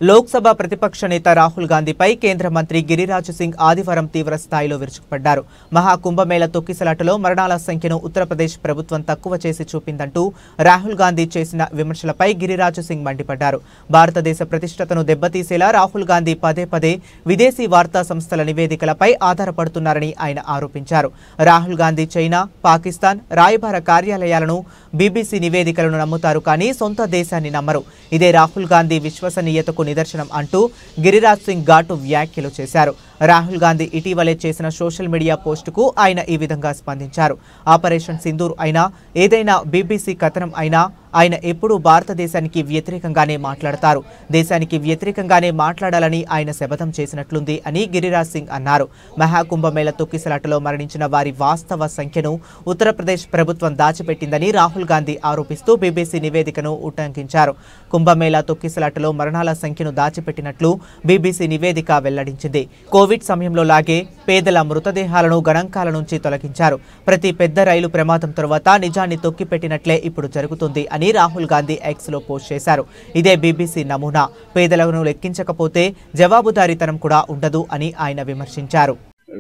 లోక్సభ ప్రతిపక్ష నేత రాహుల్ గాంధీపై కేంద్ర మంత్రి గిరిరాజ్ సింగ్ ఆదివారం తీవ్ర స్థాయిలో విరుచుకుపడ్డారు. మహాకుంభమేళ తొక్కిసలాటలో మరణాల సంఖ్యను ఉత్తరప్రదేశ్ ప్రభుత్వం తక్కువ చేసి చూపిందంటూ రాహుల్ గాంధీ చేసిన విమర్శలపై గిరిరాజ్ సింగ్ మండిపడ్డారు. భారతదేశ ప్రతిష్టతను దెబ్బతీసేలా రాహుల్ గాంధీ పదే పదే విదేశీ వార్తా సంస్థల నివేదికలపై ఆధారపడుతున్నారని ఆయన ఆరోపించారు. రాహుల్ గాంధీ చైనా, పాకిస్తాన్ రాయబార కార్యాలయాలను, బీబీసీ నివేదికలను నమ్ముతారు కానీ సొంత దేశాన్ని నమ్మరు. ఇదే రాహుల్ గాంధీ విశ్వసనీయతకు నిదర్శనం అంటూ గిరిరాజ్ సింగ్ ఘాటు వ్యాఖ్యలు చేశారు. రాహుల్ గాంధీ ఇటీవలే చేసిన సోషల్ మీడియా పోస్టుకు ఆయన ఈ విధంగా స్పందించారు. ఆపరేషన్ సింధూర్ అయినా, ఏదైనా బీబీసీ కథనం అయినా ఆయన ఎప్పుడూ భారతదేశానికి వ్యతిరేకంగానే మాట్లాడతారు. దేశానికి వ్యతిరేకంగానే మాట్లాడాలని ఆయన శపథం చేసినట్లుంది అని గిరిరాజ్ సింగ్ అన్నారు. మహాకుంభమేళ తొక్కిసలాటలో మరణించిన వారి వాస్తవ సంఖ్యను ఉత్తరప్రదేశ్ ప్రభుత్వం దాచిపెట్టిందని రాహుల్ గాంధీ ఆరోపిస్తూ బీబీసీ నివేదికను ఉటంకించారు. కుంభమేళ తొక్కిసలాటలో మరణాల సంఖ్యను దాచిపెట్టినట్లు బీబీసీ నివేదిక వెల్లడించింది. కోవిడ్ సమయంలో లాగే పేదల మృతదేహాలను గణాంకాల నుంచి తొలగించారు. ప్రతి పెద్ద రైలు ప్రమాదం తరువాత నిజాన్ని తొక్కిపెట్టినట్లే ఇప్పుడు జరుగుతుంది అని రాహుల్ గాంధీ ఎక్స్ లో పోస్ట్ చేశారు. ఇదే బీబీసీ నమూనా. పేదలను లెక్కించకపోతే జవాబుదారీతనం కూడా ఉండదు అని ఆయన విమర్శించారు.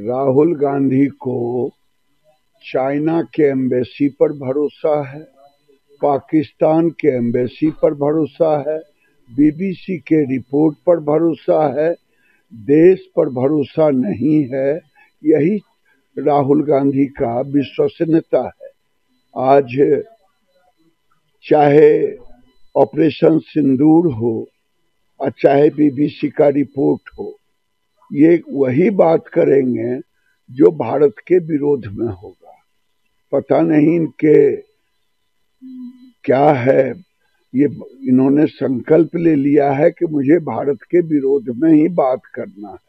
రాహుల్ గాంधी को चाइना के एम्बेसी पर भरोसा है, पाकिस्तान के एम्बेसी पर भरोसा है, बीबीसी के रिपोर्ट पर भरोसा है, देश पर भरोसा नहीं है। यही राहुल गांधी का विश्वसनीयता है। आज चाहे ऑपरेशन सिंदूर हो और चाहे बीबीसी का रिपोर्ट हो, ये वही बात करेंगे जो भारत के विरोध में होगा। पता नहीं इनके क्या है, ये इन्होंने संकल्प ले लिया है कि मुझे भारत के विरोध में ही बात करना है।